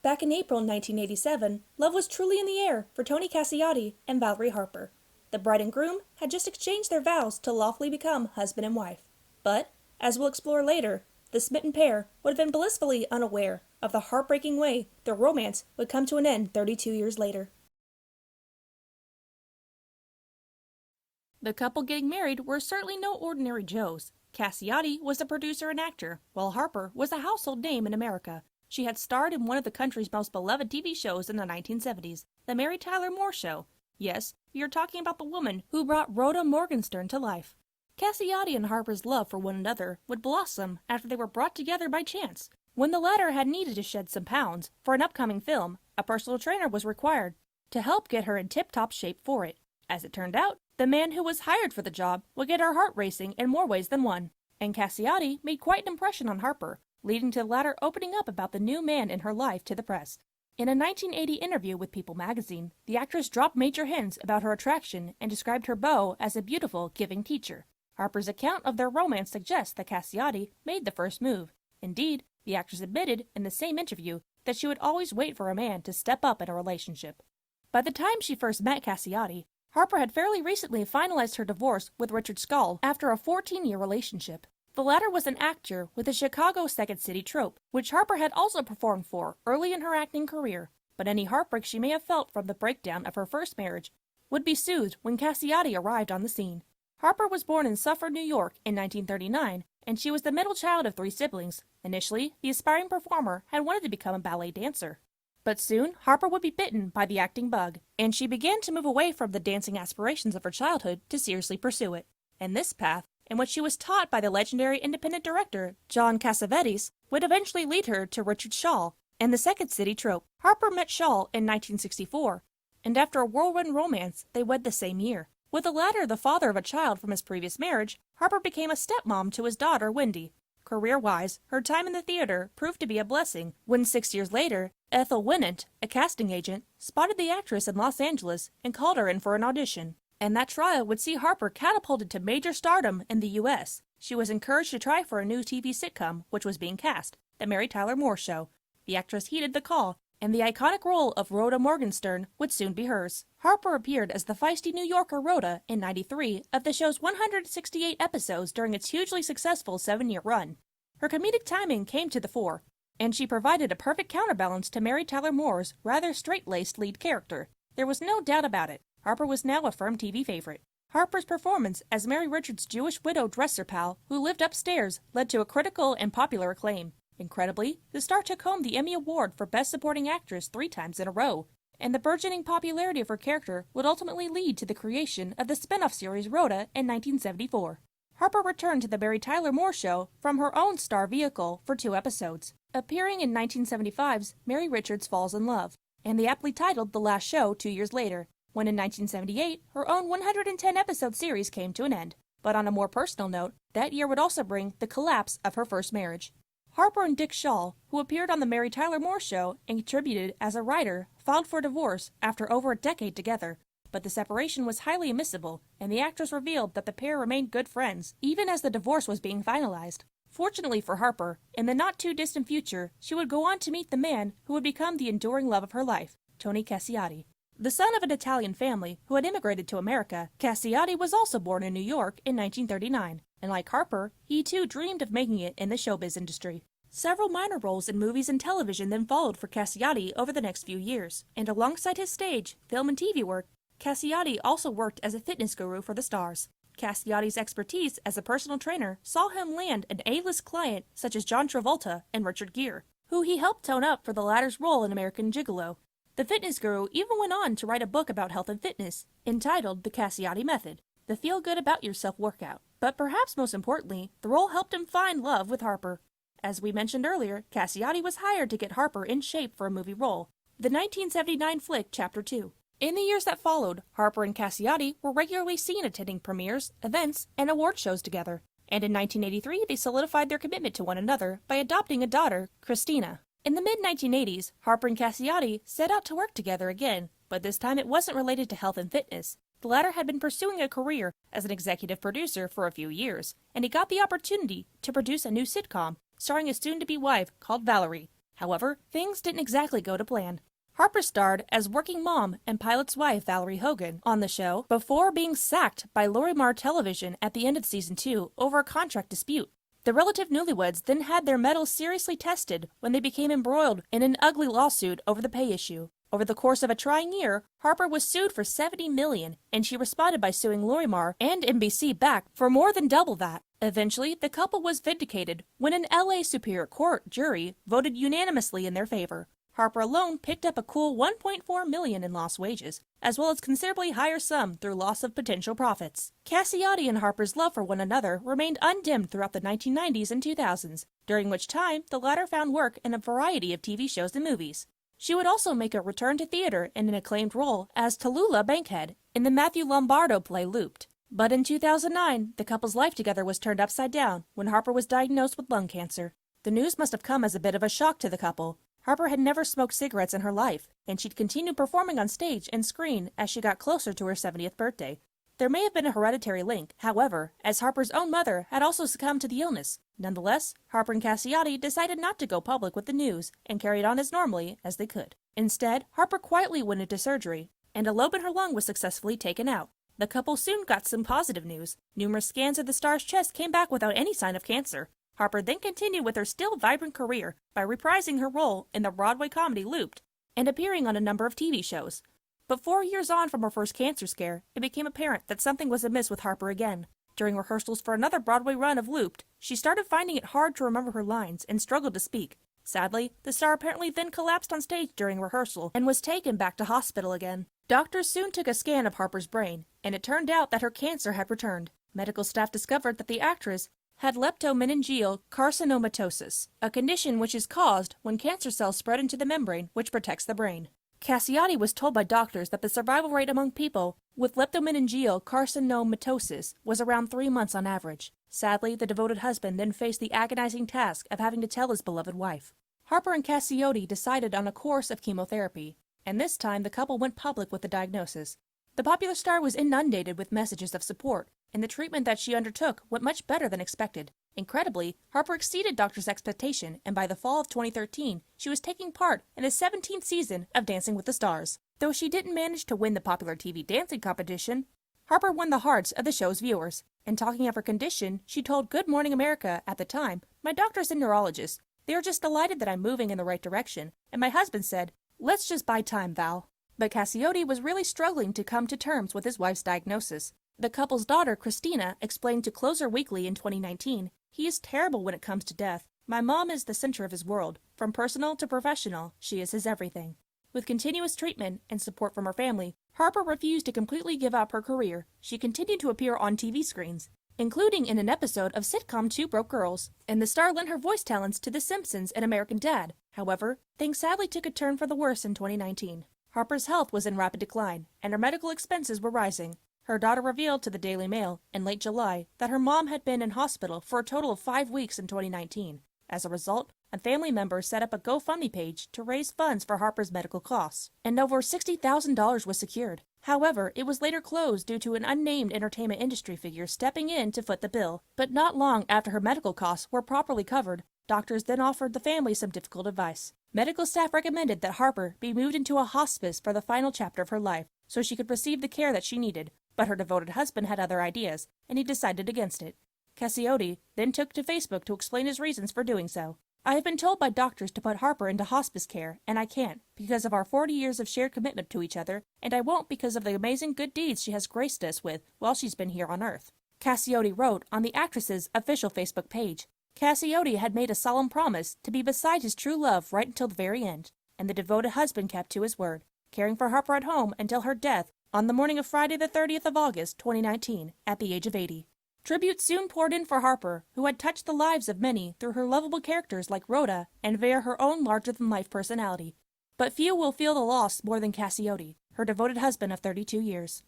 Back in April 1987, love was truly in the air for Tony Cacciotti and Valerie Harper. The bride and groom had just exchanged their vows to lawfully become husband and wife. But, as we'll explore later, the smitten pair would have been blissfully unaware of the heartbreaking way their romance would come to an end 32 years later. The couple getting married were certainly no ordinary Joes. Cacciotti was a producer and actor, while Harper was a household name in America. She had starred in one of the country's most beloved TV shows in the 1970s, The Mary Tyler Moore Show. Yes, we are talking about the woman who brought Rhoda Morgenstern to life. Cacciotti and Harper's love for one another would blossom after they were brought together by chance. When the latter had needed to shed some pounds for an upcoming film, a personal trainer was required to help get her in tip-top shape for it. As it turned out, the man who was hired for the job would get her heart racing in more ways than one. And Cacciotti made quite an impression on Harper, leading to the latter opening up about the new man in her life to the press. In a 1980 interview with People magazine, the actress dropped major hints about her attraction and described her beau as a beautiful, giving teacher. Harper's account of their romance suggests that Cacciotti made the first move. Indeed, the actress admitted in the same interview that she would always wait for a man to step up in a relationship. By the time she first met Cacciotti, Harper had fairly recently finalized her divorce with Richard Schull after a 14-year relationship. The latter was an actor with the Chicago Second City troupe, which Harper had also performed for early in her acting career, but any heartbreak she may have felt from the breakdown of her first marriage would be soothed when Cacciotti arrived on the scene. Harper was born in Suffern, New York in 1939, and she was the middle child of 3 siblings. Initially, the aspiring performer had wanted to become a ballet dancer. But soon, Harper would be bitten by the acting bug, and she began to move away from the dancing aspirations of her childhood to seriously pursue it. And this path, in which she was taught by the legendary independent director John Cassavetes, would eventually lead her to Richard Schull and the Second City troupe. Harper met Schull in 1964, and after a whirlwind romance, they wed the same year. With the latter the father of a child from his previous marriage, Harper became a stepmom to his daughter, Wendy. Career-wise, her time in the theater proved to be a blessing when 6 years later, Ethel Winnant, a casting agent, spotted the actress in Los Angeles and called her in for an audition. And that trial would see Harper catapulted to major stardom in the U.S. She was encouraged to try for a new TV sitcom, which was being cast, The Mary Tyler Moore Show. The actress heeded the call, and the iconic role of Rhoda Morgenstern would soon be hers. Harper appeared as the feisty New Yorker Rhoda in 93 of the show's 168 episodes during its hugely successful 7-year run. Her comedic timing came to the fore, and she provided a perfect counterbalance to Mary Tyler Moore's rather straight-laced lead character. There was no doubt about it. Harper was now a firm TV favorite. Harper's performance as Mary Richards' Jewish widow dresser pal who lived upstairs led to a critical and popular acclaim. Incredibly, the star took home the Emmy Award for Best Supporting Actress 3 times in a row, and the burgeoning popularity of her character would ultimately lead to the creation of the spin-off series Rhoda in 1974. Harper returned to the Mary Tyler Moore Show from her own star vehicle for 2 episodes, appearing in 1975's Mary Richards Falls in Love, and the aptly titled The Last Show 2 years later, when in 1978 her own 110-episode series came to an end. But on a more personal note, that year would also bring the collapse of her first marriage. Harper and Dick Schull, who appeared on The Mary Tyler Moore Show and contributed as a writer, filed for divorce after over a decade together. But the separation was highly admissible, and the actress revealed that the pair remained good friends, even as the divorce was being finalized. Fortunately for Harper, in the not-too-distant future, she would go on to meet the man who would become the enduring love of her life, Tony Cacciotti. The son of an Italian family who had immigrated to America, Cacciotti was also born in New York in 1939, and like Harper, he too dreamed of making it in the showbiz industry. Several minor roles in movies and television then followed for Cacciotti over the next few years, and alongside his stage, film and TV work, Cacciotti also worked as a fitness guru for the stars. Casciotti's expertise as a personal trainer saw him land an A-list client such as John Travolta and Richard Gere, who he helped tone up for the latter's role in American Gigolo. The fitness guru even went on to write a book about health and fitness, entitled The Cacciotti Method, the feel-good-about-yourself workout. But perhaps most importantly, the role helped him find love with Harper. As we mentioned earlier, Cacciotti was hired to get Harper in shape for a movie role, the 1979 flick Chapter 2. In the years that followed, Harper and Cacciotti were regularly seen attending premieres, events, and award shows together, and in 1983 they solidified their commitment to one another by adopting a daughter, Christina. In the mid-1980s, Harper and Cacciotti set out to work together again, but this time it wasn't related to health and fitness. The latter had been pursuing a career as an executive producer for a few years, and he got the opportunity to produce a new sitcom starring his soon-to-be wife called Valerie. However, things didn't exactly go to plan. Harper starred as working mom and pilot's wife Valerie Hogan on the show before being sacked by Lorimar Television at the end of season 2 over a contract dispute. The relative newlyweds then had their mettle seriously tested when they became embroiled in an ugly lawsuit over the pay issue. Over the course of a trying year, Harper was sued for $70 million, and she responded by suing Lorimar and NBC back for more than double that. Eventually, the couple was vindicated when an LA Superior Court jury voted unanimously in their favor. Harper alone picked up a cool $1.4 million in lost wages, as well as considerably higher sum through loss of potential profits. Cacciotti and Harper's love for one another remained undimmed throughout the 1990s and 2000s, during which time the latter found work in a variety of TV shows and movies. She would also make a return to theater in an acclaimed role as Tallulah Bankhead in the Matthew Lombardo play Looped. But in 2009, the couple's life together was turned upside down when Harper was diagnosed with lung cancer. The news must have come as a bit of a shock to the couple. Harper had never smoked cigarettes in her life, and she'd continued performing on stage and screen as she got closer to her 70th birthday. There may have been a hereditary link, however, as Harper's own mother had also succumbed to the illness. Nonetheless, Harper and Cacciotti decided not to go public with the news and carried on as normally as they could. Instead, Harper quietly went into surgery, and a lobe in her lung was successfully taken out. The couple soon got some positive news. Numerous scans of the star's chest came back without any sign of cancer. Harper then continued with her still vibrant career by reprising her role in the Broadway comedy Looped and appearing on a number of TV shows. But 4 years on from her first cancer scare, it became apparent that something was amiss with Harper again. During rehearsals for another Broadway run of Looped, she started finding it hard to remember her lines and struggled to speak. Sadly, the star apparently then collapsed on stage during rehearsal and was taken back to hospital again. Doctors soon took a scan of Harper's brain, and it turned out that her cancer had returned. Medical staff discovered that the actress had leptomeningeal carcinomatosis, a condition which is caused when cancer cells spread into the membrane which protects the brain. Cacciotti was told by doctors that the survival rate among people with leptomeningeal carcinomatosis was around 3 months on average. Sadly, the devoted husband then faced the agonizing task of having to tell his beloved wife. Harper and Cacciotti decided on a course of chemotherapy, and this time the couple went public with the diagnosis. The popular star was inundated with messages of support, and the treatment that she undertook went much better than expected. Incredibly, Harper exceeded doctors' expectation, and by the fall of 2013, she was taking part in the 17th season of Dancing with the Stars. Though she didn't manage to win the popular TV dancing competition, Harper won the hearts of the show's viewers. And talking of her condition, she told Good Morning America at the time, "My doctor's a neurologist. They are just delighted that I'm moving in the right direction. And my husband said, 'Let's just buy time, Val.'" But Cacciotti was really struggling to come to terms with his wife's diagnosis. The couple's daughter, Christina, explained to Closer Weekly in 2019, "He is terrible when it comes to death. My mom is the center of his world. From personal to professional, she is his everything." With continuous treatment and support from her family, Harper refused to completely give up her career. She continued to appear on TV screens, including in an episode of sitcom Two Broke Girls, and the star lent her voice talents to The Simpsons and American Dad. However, things sadly took a turn for the worse in 2019. Harper's health was in rapid decline, and her medical expenses were rising. Her daughter revealed to the Daily Mail in late July that her mom had been in hospital for a total of 5 weeks in 2019. As a result, a family member set up a GoFundMe page to raise funds for Harper's medical costs, and over $60,000 was secured. However, it was later closed due to an unnamed entertainment industry figure stepping in to foot the bill. But not long after her medical costs were properly covered, doctors then offered the family some difficult advice. Medical staff recommended that Harper be moved into a hospice for the final chapter of her life, so she could receive the care that she needed. But her devoted husband had other ideas, and he decided against it. Cacciotti then took to Facebook to explain his reasons for doing so. "I have been told by doctors to put Harper into hospice care, and I can't, because of our 40 years of shared commitment to each other, and I won't because of the amazing good deeds she has graced us with while she's been here on Earth." Cacciotti wrote on the actress's official Facebook page. Cacciotti had made a solemn promise to be beside his true love right until the very end, and the devoted husband kept to his word, caring for Harper at home until her death on the morning of Friday the 30th of August, 2019, at the age of 80. Tribute soon poured in for Harper, who had touched the lives of many through her lovable characters like Rhoda and via her own larger-than-life personality. But few will feel the loss more than Cacciotti, her devoted husband of 32 years.